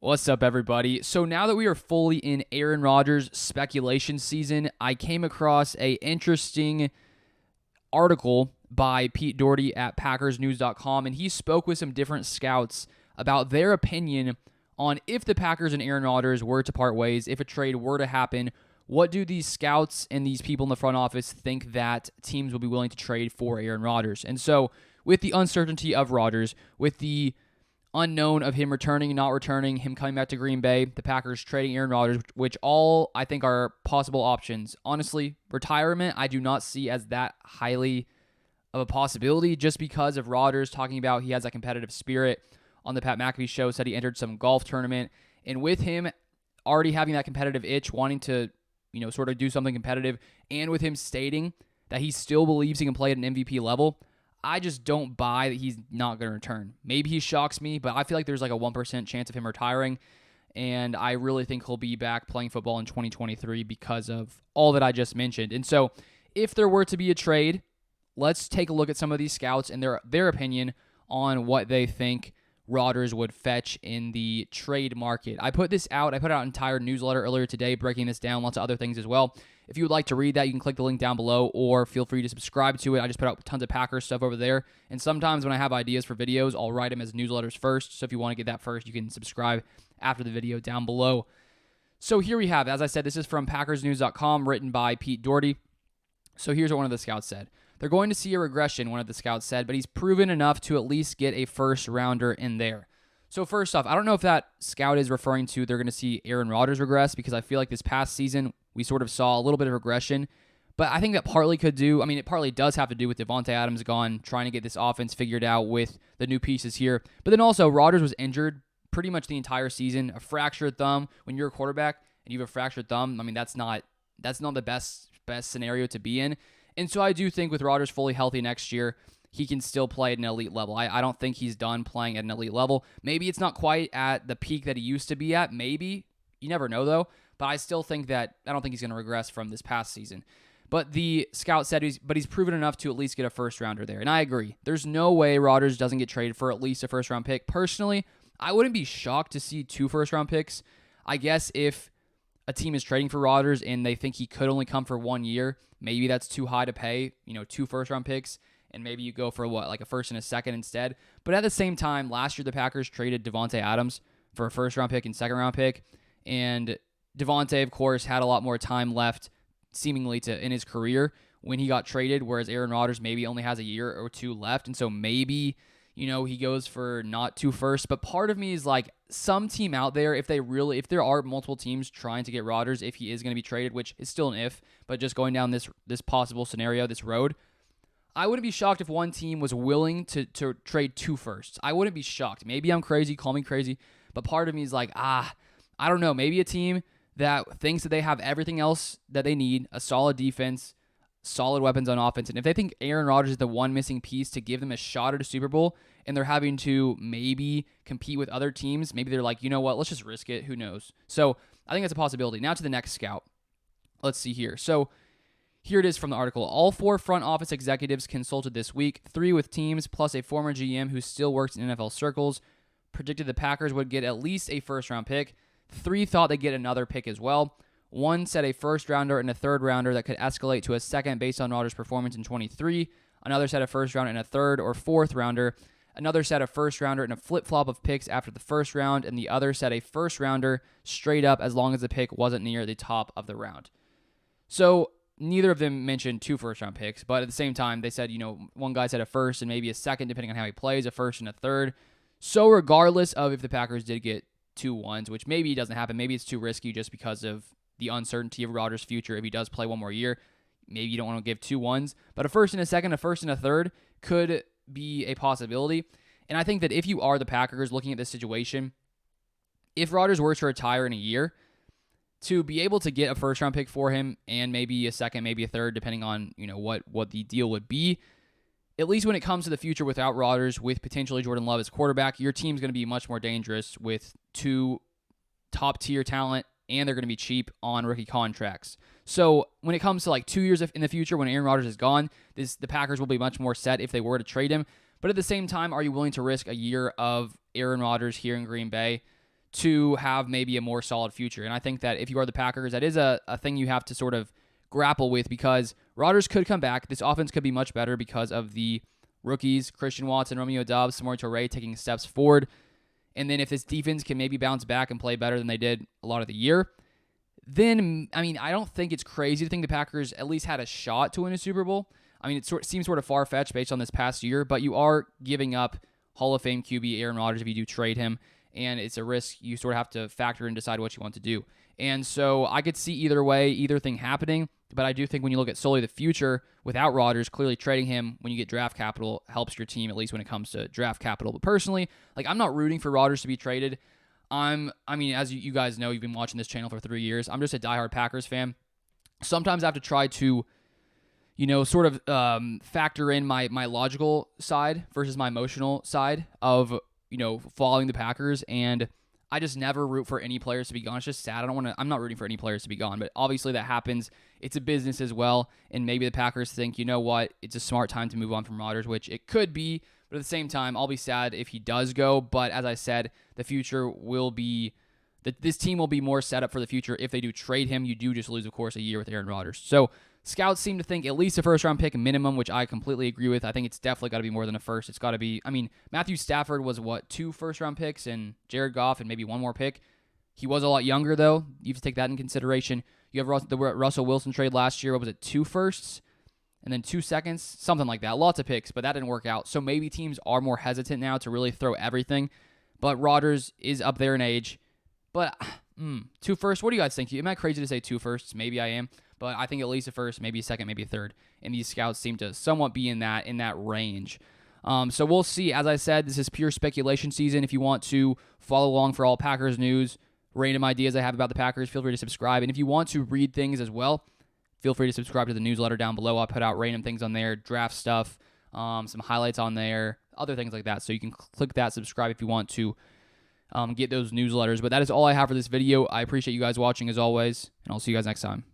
What's up, everybody? So now that we are fully in Aaron Rodgers speculation season, I came across a interesting article by Pete Doherty at PackersNews.com, and he spoke with some different scouts about their opinion on if the Packers and Aaron Rodgers were to part ways, if a trade were to happen. What do these scouts and these people in the front office think that teams will be willing to trade for Aaron Rodgers? And so, with the uncertainty of Rodgers, with the unknown of him returning and not returning, him coming back to Green Bay, the Packers trading Aaron Rodgers, which all I think are possible options. Honestly, retirement I do not see as that highly of a possibility just because of Rodgers talking about he has that competitive spirit. On the Pat McAfee show, said he entered some golf tournament, and with him already having that competitive itch, wanting to, sort of do something competitive, and with him stating that he still believes he can play at an MVP level, I just don't buy that he's not going to return. Maybe he shocks me, but I feel like there's like a 1% chance of him retiring, and I really think he'll be back playing football in 2023 because of all that I just mentioned. And so if there were to be a trade, let's take a look at some of these scouts and their opinion on what they think Rodgers would fetch in the trade market. I put out an entire newsletter earlier today breaking this down, lots of other things as well. If you would like to read that, you can click the link down below or feel free to subscribe to it. I just put out tons of Packers stuff over there. And sometimes when I have ideas for videos, I'll write them as newsletters first. So if you want to get that first, you can subscribe after the video down below. So here we have, as I said, this is from PackersNews.com, written by Pete Doherty. So here's what one of the scouts said. They're going to see a regression, one of the scouts said, but he's proven enough to at least get a first-rounder in there. So first off, I don't know if that scout is referring to they're going to see Aaron Rodgers regress, because I feel like this past season we sort of saw a little bit of regression. But I think that partly it partly does have to do with Davante Adams gone, trying to get this offense figured out with the new pieces here. But then also, Rodgers was injured pretty much the entire season, a fractured thumb. When you're a quarterback and you have a fractured thumb, that's not the best scenario to be in. And so I do think with Rodgers fully healthy next year, he can still play at an elite level. I don't think he's done playing at an elite level. Maybe it's not quite at the peak that he used to be at. Maybe. You never know, though. But I still think that I don't think he's going to regress from this past season. But the scout said he's proven enough to at least get a first-rounder there. And I agree. There's no way Rodgers doesn't get traded for at least a first-round pick. Personally, I wouldn't be shocked to see 2 first-round picks. I guess if a team is trading for Rodgers and they think he could only come for 1 year, maybe that's too high to pay, 2 first-round picks, and maybe you go for like a first and a second instead. But at the same time, last year the Packers traded Davante Adams for a first-round pick and second-round pick, and Davante, of course, had a lot more time left, seemingly in his career when he got traded, whereas Aaron Rodgers maybe only has a year or 2 left, and so maybe he goes for not 2 firsts. But part of me is like, some team out there, if there are multiple teams trying to get Rodgers, if he is going to be traded, which is still an if, but just going down this possible scenario, this road, I wouldn't be shocked if one team was willing to trade 2 firsts. I wouldn't be shocked. Maybe I'm crazy, call me crazy, but part of me is like, I don't know, maybe a team that thinks that they have everything else that they need, a solid defense, solid weapons on offense, and if they think Aaron Rodgers is the one missing piece to give them a shot at a Super Bowl, and they're having to maybe compete with other teams, maybe they're like, you know what, let's just risk it, who knows. So I think that's a possibility. Now to the next scout. Let's see here. So here it is from the article. All 4 front office executives consulted this week, 3 with teams, plus a former GM who still works in NFL circles, predicted the Packers would get at least a first-round pick. 3 thought they'd get another pick as well. 1 said a first-rounder and a third-rounder that could escalate to a second based on Rodgers' performance in 23. Another said a first-rounder and a third or fourth-rounder. Another said a first-rounder and a flip-flop of picks after the first round. And the other said a first-rounder straight up as long as the pick wasn't near the top of the round. So neither of them mentioned 2 first-round picks, but at the same time, they said, one guy said a first and maybe a second, depending on how he plays, a first and a third. So regardless of if the Packers did get 2 ones, which maybe doesn't happen, maybe it's too risky just because of the uncertainty of Rodgers' future. If he does play 1 more year, maybe you don't want to give 2 ones, but a first and a second, a first and a third could be a possibility. And I think that if you are the Packers looking at this situation, if Rodgers were to retire in a year, to be able to get a first-round pick for him and maybe a second, maybe a third, depending on what the deal would be, at least when it comes to the future without Rodgers, with potentially Jordan Love as quarterback, your team's going to be much more dangerous with 2 top-tier talent, and they're going to be cheap on rookie contracts. So when it comes to like 2 years in the future, when Aaron Rodgers is gone, the Packers will be much more set if they were to trade him. But at the same time, are you willing to risk a year of Aaron Rodgers here in Green Bay to have maybe a more solid future. And I think that if you are the Packers, that is a thing you have to sort of grapple with, because Rodgers could come back. This offense could be much better because of the rookies, Christian Watson, Romeo Doubs, Samori Toure taking steps forward. And then if this defense can maybe bounce back and play better than they did a lot of the year, then, I mean, I don't think it's crazy to think the Packers at least had a shot to win a Super Bowl. I mean, it seems sort of far-fetched based on this past year, but you are giving up Hall of Fame QB Aaron Rodgers if you do trade him, and it's a risk you sort of have to factor in and decide what you want to do. And so I could see either way, either thing happening, but I do think when you look at solely the future without Rodgers, clearly trading him when you get draft capital helps your team, at least when it comes to draft capital. But personally, like, I'm not rooting for Rodgers to be traded. I mean, as you guys know, you've been watching this channel for 3 years. I'm just a diehard Packers fan. Sometimes I have to try to, sort of factor in my logical side versus my emotional side of, following the Packers, and I just never root for any players to be gone. It's just sad. I'm not rooting for any players to be gone, but obviously that happens. It's a business as well, and maybe the Packers think, you know what, it's a smart time to move on from Rodgers, which it could be, but at the same time, I'll be sad if he does go. But as I said, the future will be this team will be more set up for the future if they do trade him. You do just lose, of course, a year with Aaron Rodgers. So scouts seem to think at least a first-round pick minimum, which I completely agree with. I think it's definitely got to be more than a first. It's got to be, Matthew Stafford was, 2 first-round picks, and Jared Goff and maybe one more pick. He was a lot younger, though. You have to take that in consideration. You have the Russell Wilson trade last year. What was it, 2 firsts and then 2 seconds? Something like that. Lots of picks, but that didn't work out. So maybe teams are more hesitant now to really throw everything. But Rodgers is up there in age. But 2 firsts, what do you guys think? Am I crazy to say 2 firsts? Maybe I am. But I think at least a first, maybe a second, maybe a third. And these scouts seem to somewhat be in that range. So we'll see. As I said, this is pure speculation season. If you want to follow along for all Packers news, random ideas I have about the Packers, feel free to subscribe. And if you want to read things as well, feel free to subscribe to the newsletter down below. I'll put out random things on there, draft stuff, some highlights on there, other things like that. So you can click that, subscribe if you want to get those newsletters. But that is all I have for this video. I appreciate you guys watching as always, and I'll see you guys next time.